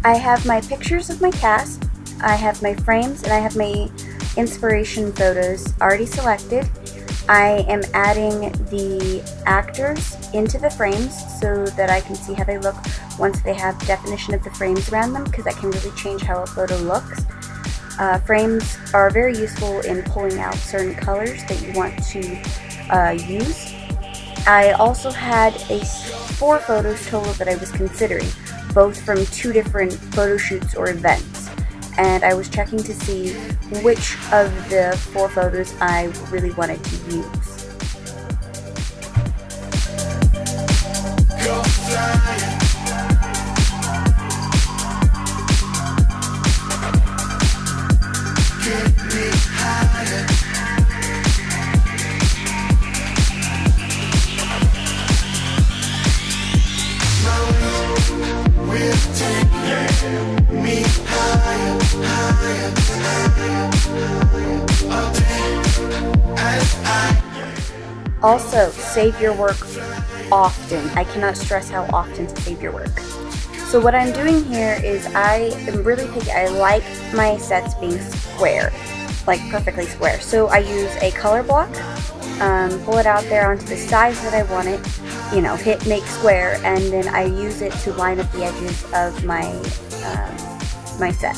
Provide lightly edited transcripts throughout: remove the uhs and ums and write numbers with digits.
I have my pictures of my cast, I have my frames, and I have my inspiration photos already selected. I am adding the actors into the frames so that I can see how they look once they have definition of the frames around them, because that can really change how a photo looks. Frames are very useful in pulling out certain colors that you want to use. I also had 4 photos total that I was considering, both from 2 different photo shoots or events, and I was checking to see which of the 4 photos I really wanted to use. Also, save your work often. I cannot stress how often to save your work. So what I'm doing here is I am really picky. I like my sets being square, like perfectly square. So I use a color block, pull it out there onto the size that I want it, you know, hit make square, and then I use it to line up the edges of my, my set.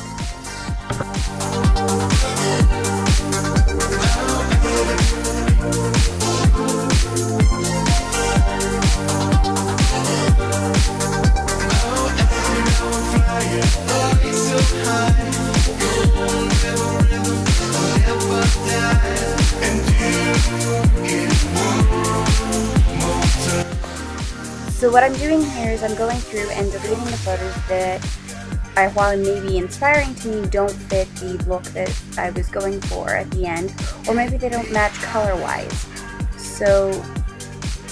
So what I'm doing here is I'm going through and deleting the photos that, while maybe inspiring to me, don't fit the look that I was going for at the end, or maybe they don't match color-wise. So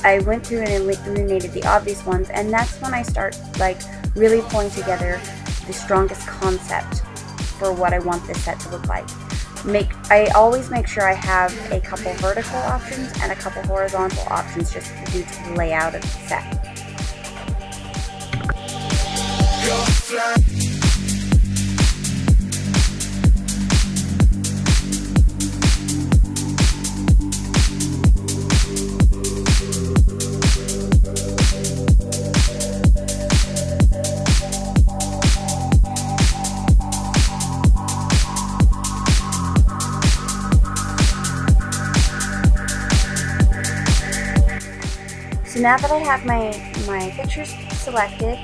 I went through and eliminated the obvious ones, and that's when I start like really pulling together the strongest concept for what I want this set to look like. I always make sure I have a couple vertical options and a couple horizontal options just due to the layout of the set. So now that I have my pictures selected,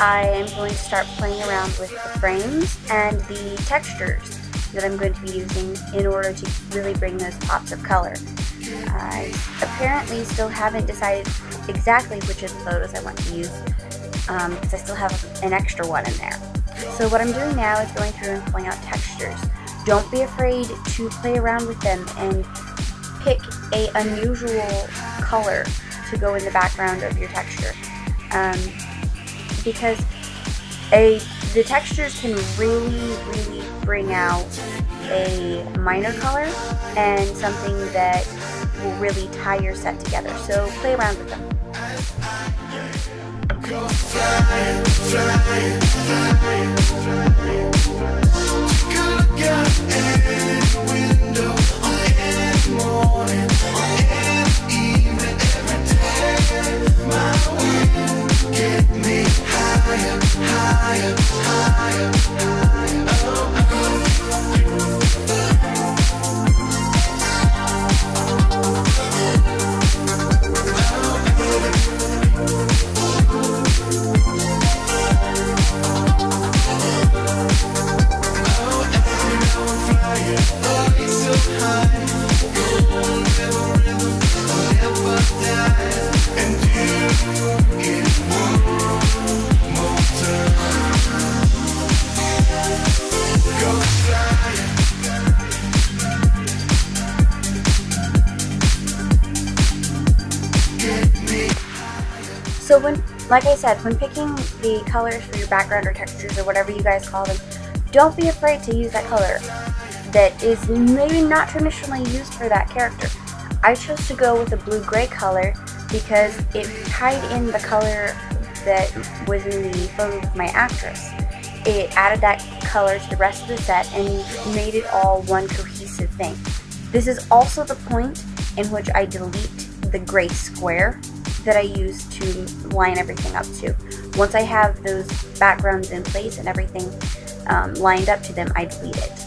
I am going to start playing around with the frames and the textures that I'm going to be using in order to really bring those pops of color. I apparently still haven't decided exactly which of the photos I want to use, because I still have an extra one in there. So what I'm doing now is going through and pulling out textures. Don't be afraid to play around with them and pick an unusual color to go in the background of your texture, because the textures can really bring out a minor color and something that will really tie your set together. So play around with them. Go fly, fly, So like I said, when picking the colors for your background or textures or whatever you guys call them, don't be afraid to use that color that is maybe not traditionally used for that character. I chose to go with a blue-gray color because it tied in the color that was in the photo with my actress. it added that color to the rest of the set and made it all one cohesive thing. This is also the point in which I delete the gray square that I use to line everything up to. Once I have those backgrounds in place and everything lined up to them, I delete it.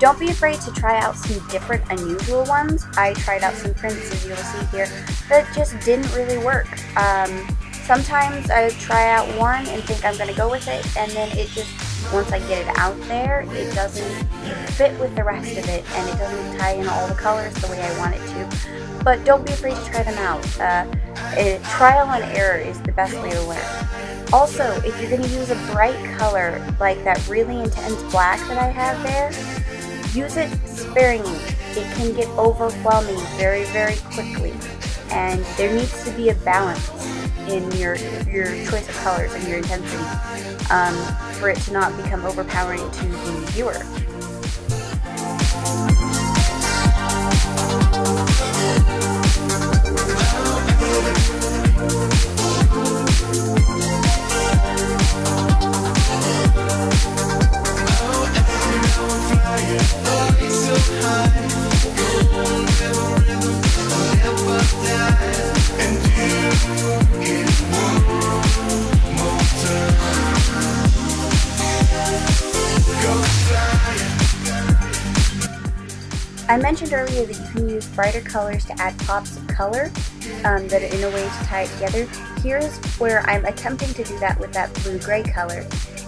Don't be afraid to try out some different, unusual ones. I tried out some prints, as you'll see here, that just didn't really work. Sometimes I try out one and think I'm going to go with it, and then it just, once I get it out there, it doesn't fit with the rest of it, and it doesn't tie in all the colors the way I want it to. But don't be afraid to try them out. Trial and error is the best way to learn. Also, if you're going to use a bright color, like that really intense black that I have there, use it sparingly. It can get overwhelming very, very quickly, and there needs to be a balance in your choice of colors and your intensity for it to not become overpowering to the viewer. I mentioned earlier that you can use brighter colors to add pops of color that are in a way to tie it together. Here's where I'm attempting to do that with that blue-gray color.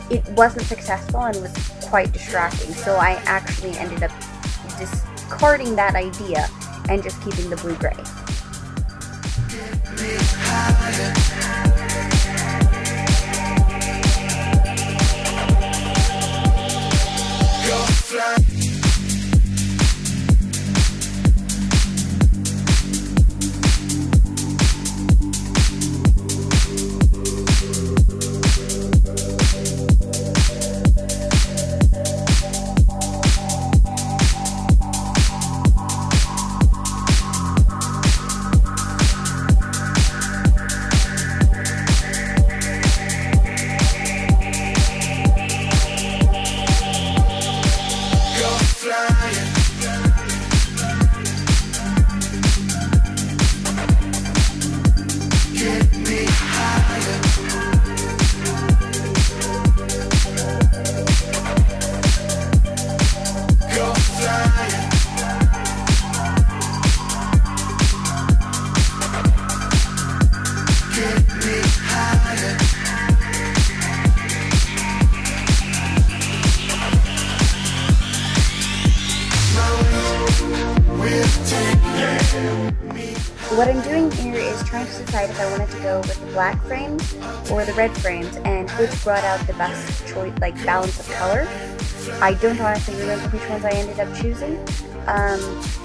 It wasn't successful and was quite distracting, so I actually ended up discarding that idea and just keeping the blue-gray. What I'm doing here is trying to decide if I wanted to go with the black frames or the red frames and which brought out the best choice, like balance of color. I don't honestly remember which ones I ended up choosing,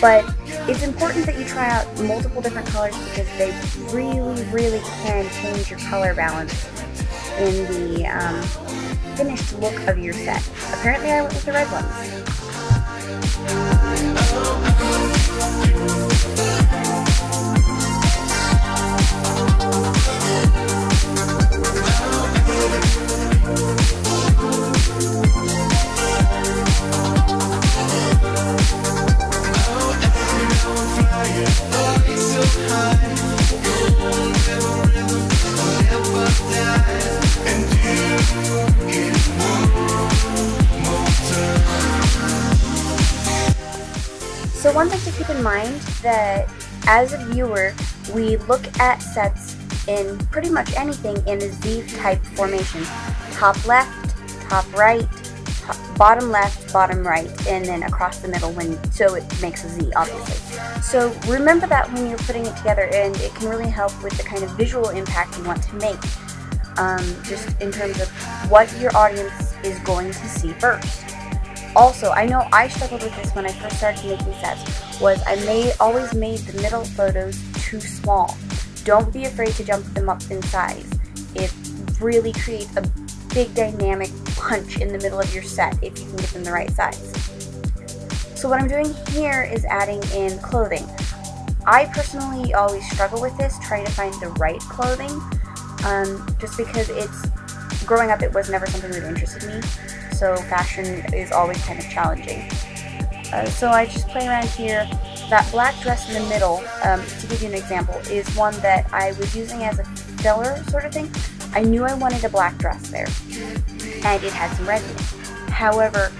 but it's important that you try out multiple different colors because they really, really can change your color balance in the finished look of your set. Apparently I went with the red ones. So one thing to keep in mind that as a viewer, we look at sets in pretty much anything in a Z-type formation. Top left, top right, bottom left, bottom right, and then across the middle, so it makes a Z, obviously. So remember that when you're putting it together, and it can really help with the kind of visual impact you want to make, just in terms of what your audience is going to see first. Also, I know I struggled with this when I first started making sets, was I always made the middle photos too small. Don't be afraid to jump them up in size. It really creates a big dynamic punch in the middle of your set if you can get them the right size. So what I'm doing here is adding in clothing. I personally always struggle with this, trying to find the right clothing, just because growing up it was never something that interested me, so fashion is always kind of challenging. So I just play around here. That black dress in the middle, to give you an example, is one that I was using as a filler sort of thing. I knew I wanted a black dress there, and it had some red in it. However,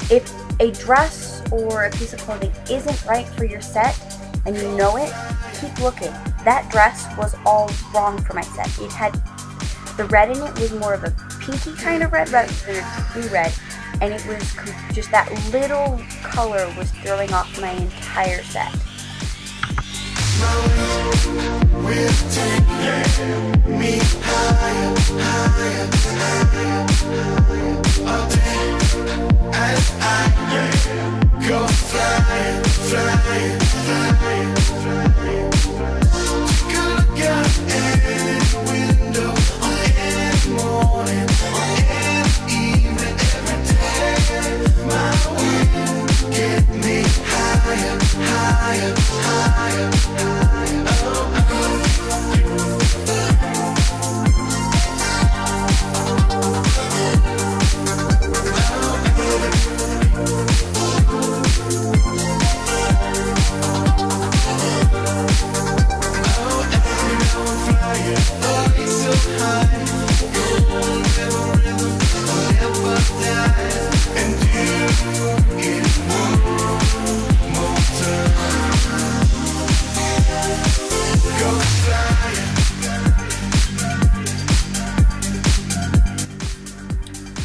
if a dress or a piece of clothing isn't right for your set, and you know it, keep looking. That dress was all wrong for my set. It had, the red in it was more of a pinky kind of red rather than a true red, and it was just that little color was throwing off my entire set.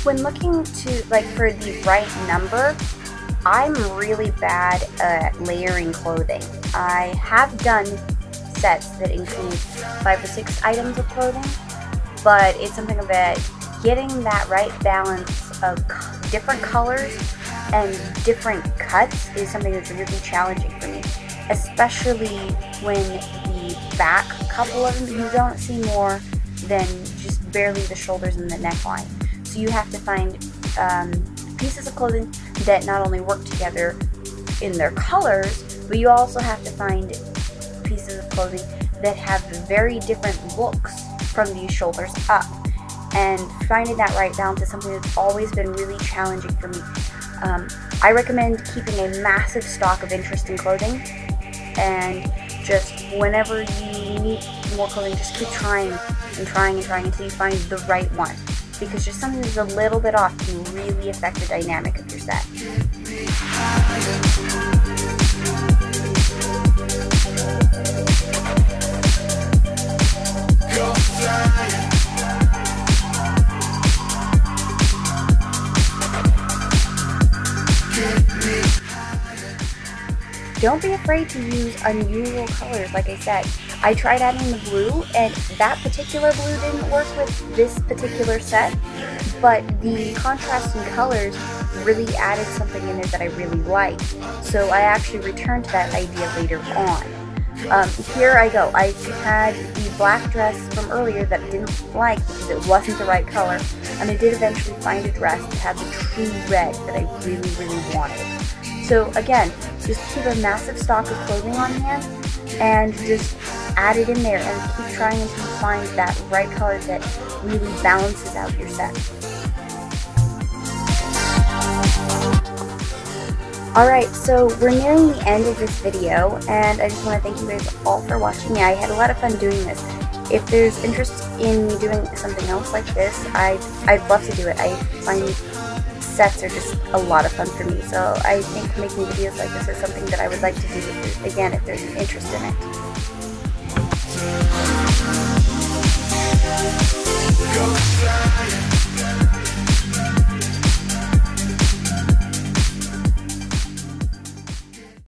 When looking for the right number, I'm really bad at layering clothing. I have done sets that include 5 or 6 items of clothing, but it's something about getting that right balance of different colors and different cuts is something that's really challenging for me, especially when the back couple of them, you don't see more than just barely the shoulders and the neckline. So you have to find pieces of clothing that not only work together in their colors, but you also have to find pieces of clothing that have very different looks from these shoulders up. And finding that right balance is something that's always been really challenging for me. I recommend keeping a massive stock of interesting clothing, and just whenever you need more clothing, just keep trying and trying and trying until you find the right one. Because just something that's a little bit off can really affect the dynamic of your set. Don't be afraid to use unusual colors, like I said. I tried adding the blue, and that particular blue didn't work with this particular set, but the contrast in colors really added something in it that I really liked. So I actually returned to that idea later on. Here I go. I had the black dress from earlier that I didn't like because it wasn't the right color, and I did eventually find a dress that had the true red that I really, really wanted. So again, just keep a massive stock of clothing on hand and just add it in there and keep trying until you find that right color that really balances out your set. Alright, so we're nearing the end of this video, and I just want to thank you guys all for watching. I had a lot of fun doing this. If there's interest in me doing something else like this, I'd love to do it. I find sets are just a lot of fun for me, so I think making videos like this is something that I would like to do, again, if there's an interest in it. Go fly.